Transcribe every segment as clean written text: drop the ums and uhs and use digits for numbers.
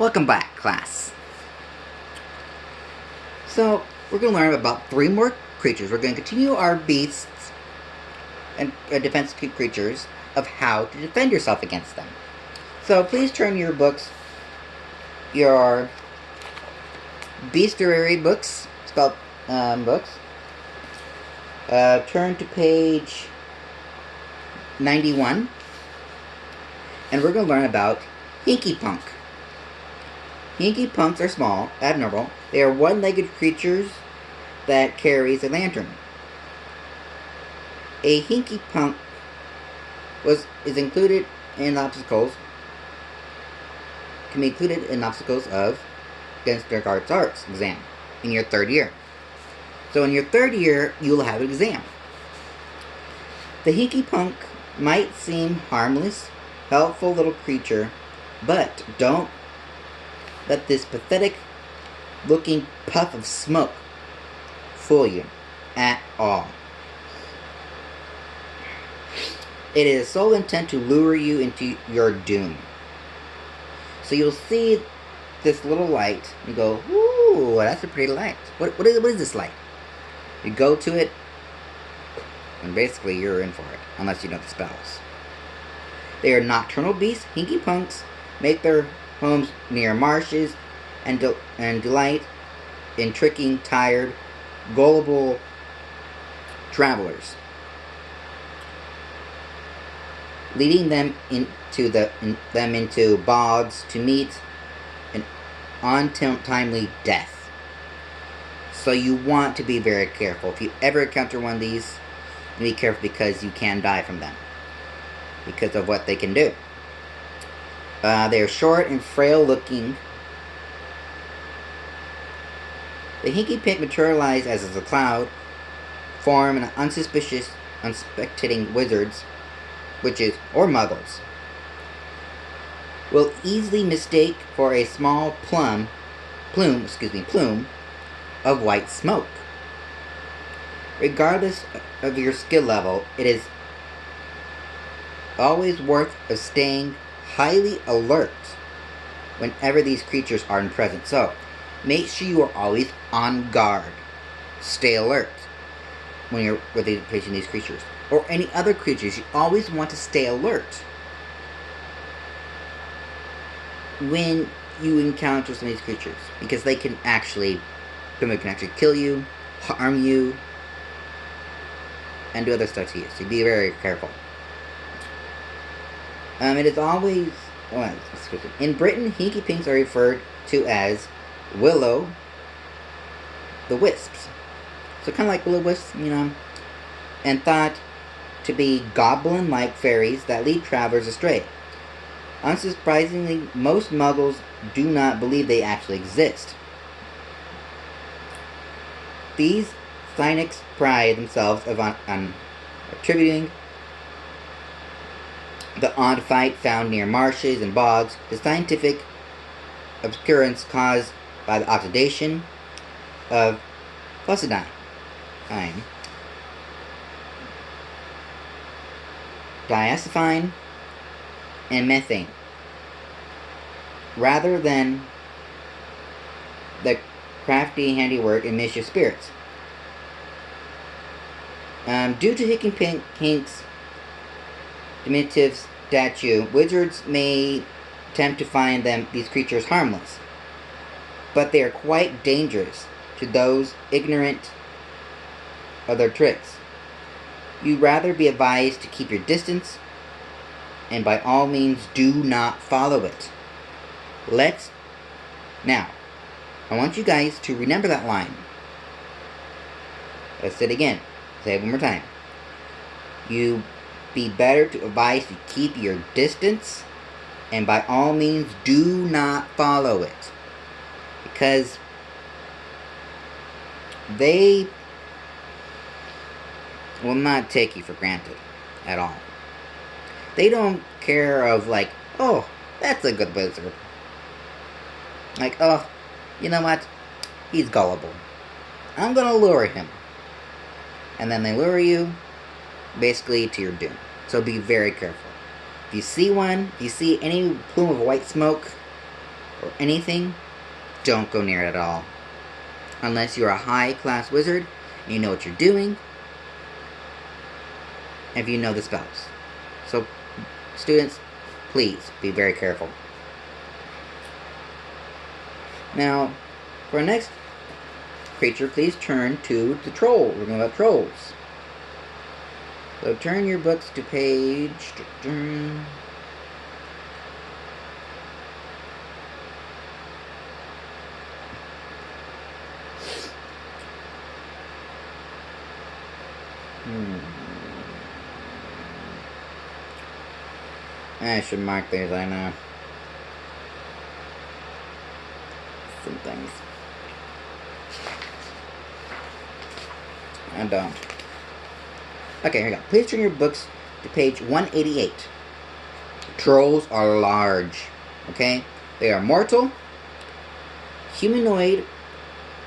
Welcome back, class. So, we're going to learn about 3 more creatures. We're going to continue our beasts and defensive creatures of how to defend yourself against them. So, please turn your books, your bestiary books, spelled books. Turn to page 91. And we're going to learn about Hinky Punk. Hinky Punks are small, abnormal. They are one-legged creatures that carries a lantern. A Hinky Punk is included in obstacles. Can be included in obstacles of against Dark Arts exam in your 3rd year. So in your 3rd year, you'll have an exam. The Hinky Punk might seem harmless, helpful little creature, but don't let this pathetic looking puff of smoke fool you at all. It is sole intent to lure you into your doom. So you'll see this little light, you go, ooh, that's a pretty light. What is this light? You go to it, and basically you're in for it, unless you know the spells. They are nocturnal beasts. Hinky Punks make their homes near marshes and delight in tricking tired, gullible travelers, leading them into bogs to meet an untimely death. So you want to be very careful. If you ever encounter one of these, be careful because you can die from them because of what they can do. They are short and frail looking. The Hinky Pink materialize as a cloud, form an unsuspecting wizards, witches, or muggles. Will easily mistake for a small plume of white smoke. Regardless of your skill level, it is always worth of staying highly alert whenever these creatures are present. So, make sure you are always on guard. Stay alert when you're facing these creatures. Or any other creatures, you always want to stay alert when you encounter some of these creatures. Because they can actually kill you, harm you, and do other stuff to you. So be very careful. It is always... in Britain, Hinky Pinks are referred to as Willow the Wisps. So kind of like Will-O-Wisps, and thought to be goblin-like fairies that lead travelers astray. Unsurprisingly, most muggles do not believe they actually exist. These cynics pride themselves on attributing the odd fight found near marshes and bogs to scientific obscurance caused by the oxidation of fusidine, diacetyphine, and methane, rather than the crafty handiwork and mischief spirits. Due to Hinky Pink's diminutive statue, wizards may attempt to find these creatures harmless, but they are quite dangerous to those ignorant of their tricks. You'd rather be advised to keep your distance, and by all means do not follow it. Now, I want you guys to remember that line. Let's say it again. Say it one more time. You be better to advise to keep your distance, and by all means do not follow it, because they will not take you for granted at all. They don't care of like, oh, that's a good wizard. Like, oh, you know what? He's gullible. I'm gonna lure him. And then they lure you basically to your doom. So be very careful. If you see one, if you see any plume of white smoke or anything, don't go near it at all. Unless you're a high-class wizard and you know what you're doing, if you know the spells. So, students, please be very careful. Now, for our next creature, please turn to the troll. We're going about trolls. So turn your books to page... I should mark these, I know. Some things. I don't. Okay, here we go. Please turn your books to page 188. Trolls are large. Okay? They are mortal, humanoid,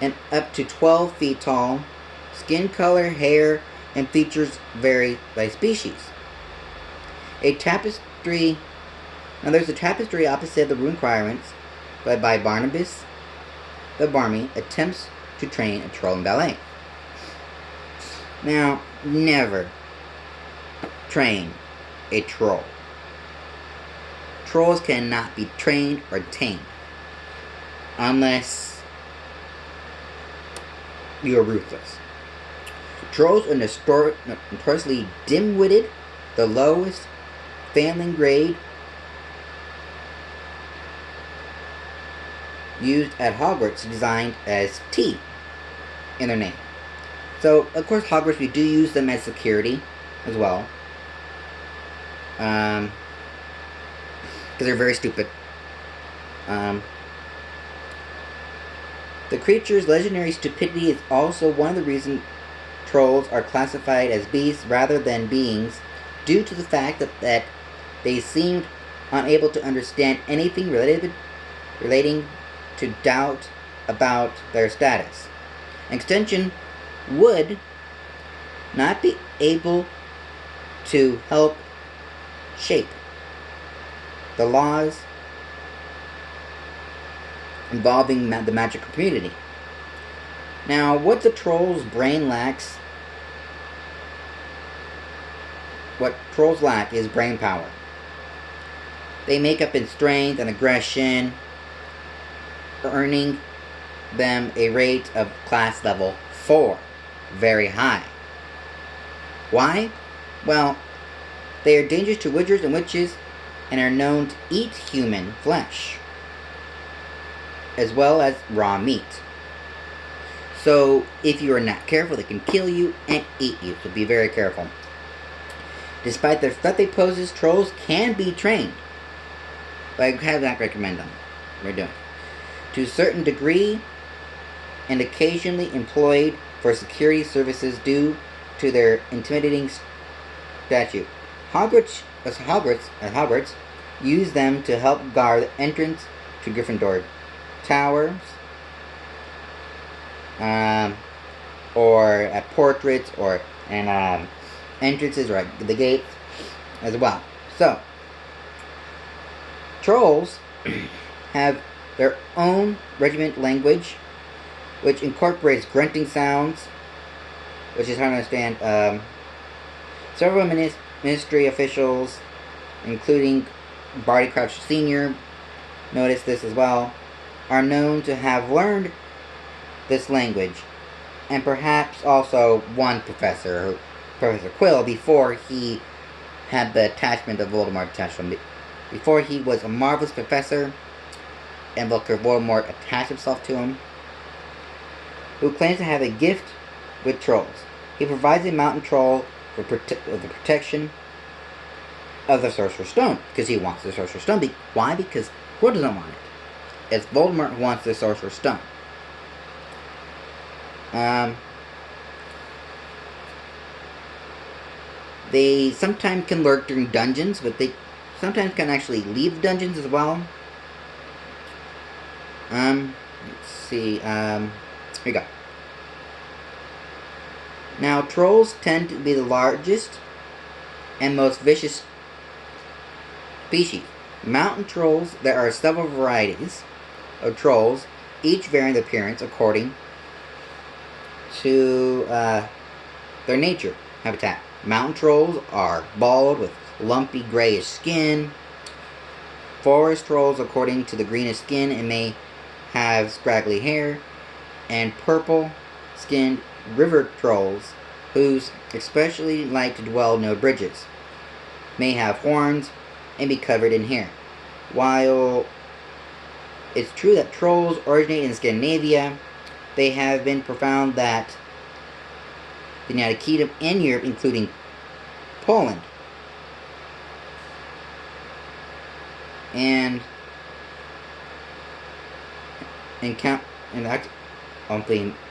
and up to 12 feet tall. Skin color, hair, and features vary by species. A tapestry. Now there's a tapestry opposite the rune requirements by Barnabas the Barmy attempts to train a troll in ballet. Now, never train a troll. Trolls cannot be trained or tamed unless you are ruthless. Trolls are notoriously dim-witted, the lowest failing grade used at Hogwarts, designed as T in their name. So, of course, Hogwarts, we do use them as security as well. Because they're very stupid. The creature's legendary stupidity is also one of the reasons trolls are classified as beasts rather than beings, due to the fact that they seemed unable to understand anything relating to doubt about their status. An extension would not be able to help shape the laws involving the magical community. Now, what the troll's brain lacks, what trolls lack is brain power. They make up in strength and aggression, earning them a rate of class level 4. Very high. Why? Well, they are dangerous to wizards and witches and are known to eat human flesh, as well as raw meat. So, if you are not careful, they can kill you and eat you, so be very careful. Despite their threat they poses, trolls can be trained, but I have not recommend them. We're doing to a certain degree, and occasionally employed for security services due to their intimidating statute. Hogwarts use them to help guard the entrance to Gryffindor towers, or at portraits, or entrances, or at the gates as well. So, trolls have their own regiment language, which incorporates grunting sounds, which is hard to understand. Several ministry officials, including Barty Crouch Sr., notice this as well, are known to have learned this language, and perhaps also one professor, Professor Quill, before he had the attachment of Voldemort attached to him. Before he was a marvelous professor, and Voldemort attached himself to him, who claims to have a gift with trolls. He provides a mountain troll for the protection of the Sorcerer's Stone, because he wants the Sorcerer's Stone. Why? Because who doesn't want it? It's Voldemort who wants the Sorcerer's Stone. They sometimes can lurk during dungeons, but they sometimes can actually leave dungeons as well. Let's see, here we go. Now, trolls tend to be the largest and most vicious species. Mountain trolls, there are several varieties, of trolls, each varying appearance according to their nature habitat. Mountain trolls are bald with lumpy grayish skin. Forest trolls, according to the greenish skin, and may have scraggly hair. And purple-skinned river trolls, who especially like to dwell near bridges, may have horns and be covered in hair. While it's true that trolls originate in Scandinavia, they have been found that the United Kingdom and Europe, including Poland, and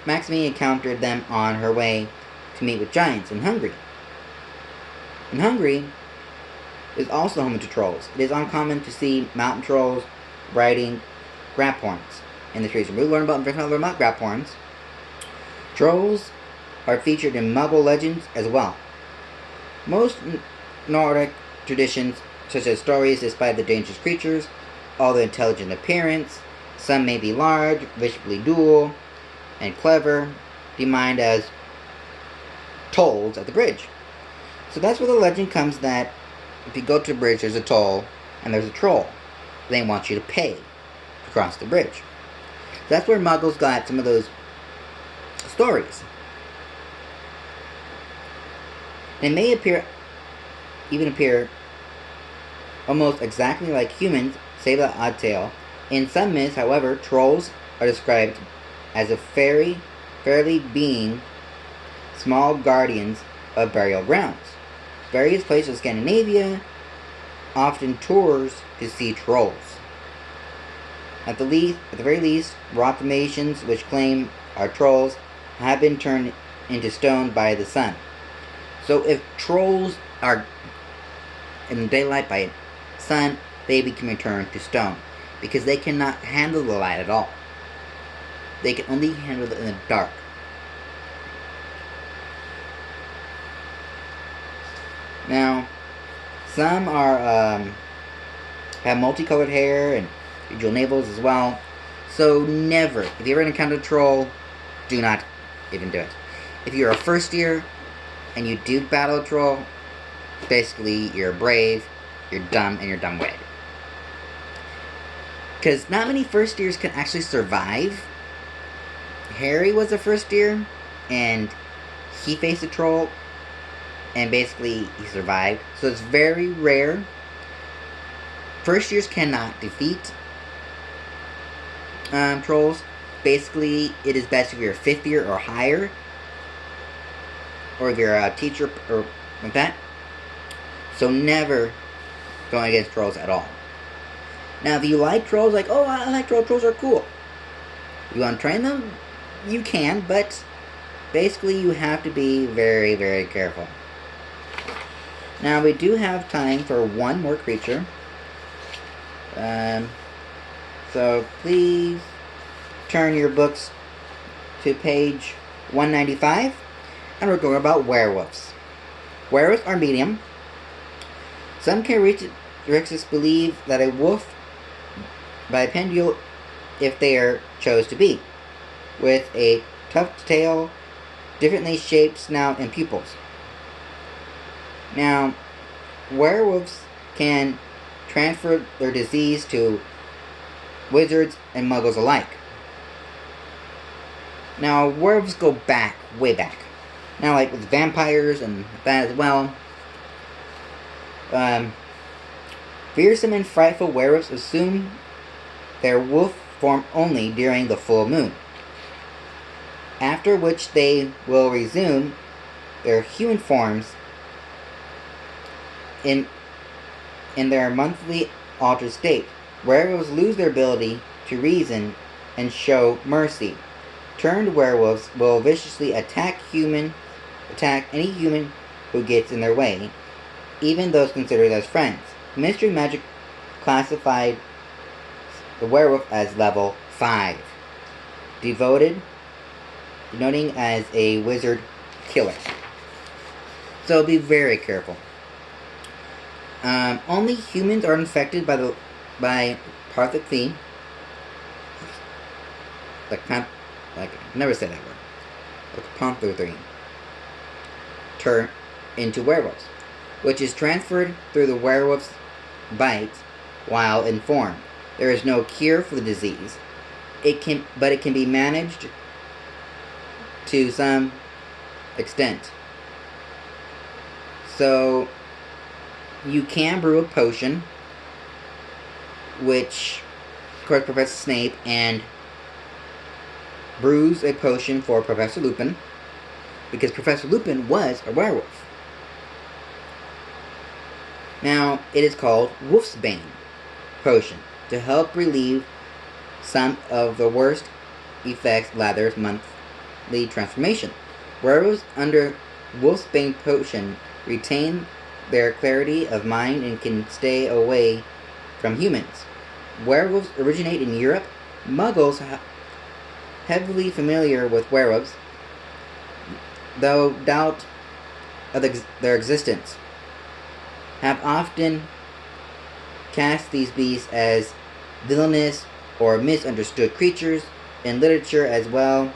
Maxime encountered them on her way to meet with giants in Hungary. In Hungary is also home to trolls. It is uncommon to see mountain trolls riding grap horns in the trees. We'll learn about grap horns. Trolls are featured in Muggle legends as well. Most Nordic traditions, such as stories, despite the dangerous creatures, all the intelligent appearance, some may be large, visually dual, and clever, defined as tolls at the bridge. So that's where the legend comes that if you go to a bridge, there's a toll, and there's a troll. They want you to pay to cross the bridge. That's where Muggles got some of those stories. They may appear almost exactly like humans, save that odd tail. In some myths, however, trolls are described as a fairy being, small guardians of burial grounds. Various places in Scandinavia often tours to see trolls. At the very least, rock formations which claim are trolls have been turned into stone by the sun. So if trolls are in daylight by sun, they become turned to stone because they cannot handle the light at all. They can only handle it in the dark. Now, some are have multicolored hair and jewel navels as well. So never, if you ever encounter a troll, do not even do it. If you're a first year and you do battle a troll, basically you're brave, you're dumb, and you're dumb-witted. Because not many first years can actually survive. Harry was a first year, and he faced a troll, and basically he survived. So it's very rare. First years cannot defeat trolls. Basically, it is best if you're a 5th year or higher, or if you're a teacher or like that. So never going against trolls at all. Now, if you like trolls, like, oh, I like trolls, trolls are cool. You want to train them? You can, but basically you have to be very, very careful. Now, we do have time for one more creature. So please turn your books to page 195, and we're going about werewolves. Werewolves are medium. Some characteristics believe that a wolf by pendule if they are chose to be, with a tufted tail, differently shaped snout, and pupils. Now, werewolves can transfer their disease to wizards and muggles alike. Now, werewolves go back, way back. Now, like with vampires and that as well. Fearsome and frightful werewolves assume their wolf form only during the full moon, after which they will resume their human forms in their monthly altered state. Werewolves lose their ability to reason and show mercy. Turned werewolves will viciously attack any human who gets in their way, even those considered as friends. Mystery Magic classified the werewolf as level 5, denoting as a wizard killer. So be very careful. Only humans are infected by Parthok Fiend. like never say that word. Lycanthropy turn into werewolves, which is transferred through the werewolf's bite while in form. There is no cure for the disease. But it can be managed to some extent. So you can brew a potion, which, of course, Professor Snape and brews a potion for Professor Lupin, because Professor Lupin was a werewolf. Now, it is called Wolfsbane potion to help relieve some of the worst effects Lather's monthly transformation. Werewolves under Wolfsbane potion retain their clarity of mind and can stay away from humans. Werewolves originate in Europe. Muggles, heavily familiar with werewolves, though doubt of their existence, have often cast these beasts as villainous or misunderstood creatures in literature, as well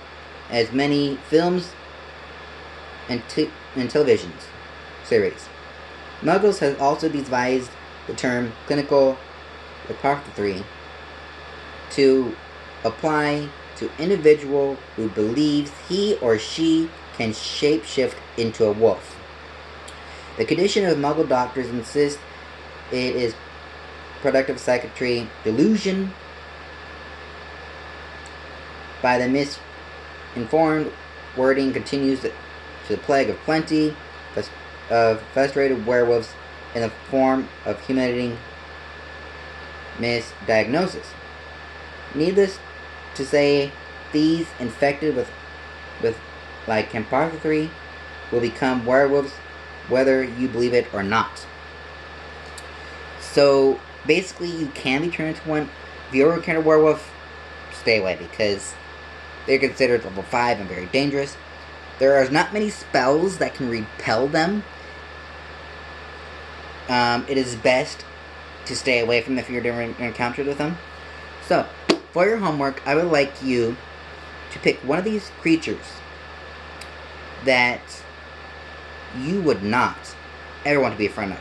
as many films and television series. Muggles has also devised the term clinical lycanthropy to apply to individual who believes he or she can shapeshift into a wolf. The condition of Muggle doctors insist it is productive psychiatry delusion. By the misinformed wording continues to the plague of plenty of frustrated werewolves in the form of humiliating misdiagnosis. Needless to say, these infected with lycanthropy will become werewolves whether you believe it or not. So basically, you can be turned into one. If you ever encounter a werewolf, stay away, because they're considered level 5 and very dangerous. There are not many spells that can repel them. It is best to stay away from them if you're encountered with them. So, for your homework, I would like you to pick one of these creatures that you would not ever want to be a friend of.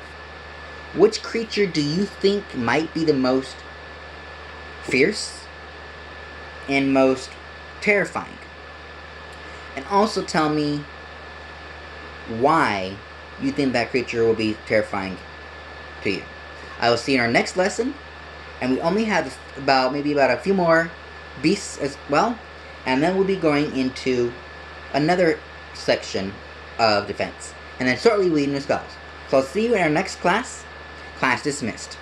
Which creature do you think might be the most fierce and most terrifying? And also tell me why you think that creature will be terrifying to you. I will see you in our next lesson, and we only have about a few more beasts as well, and then we'll be going into another section of defense, and then shortly we'll be into spells. So I'll see you in our next class. Class dismissed.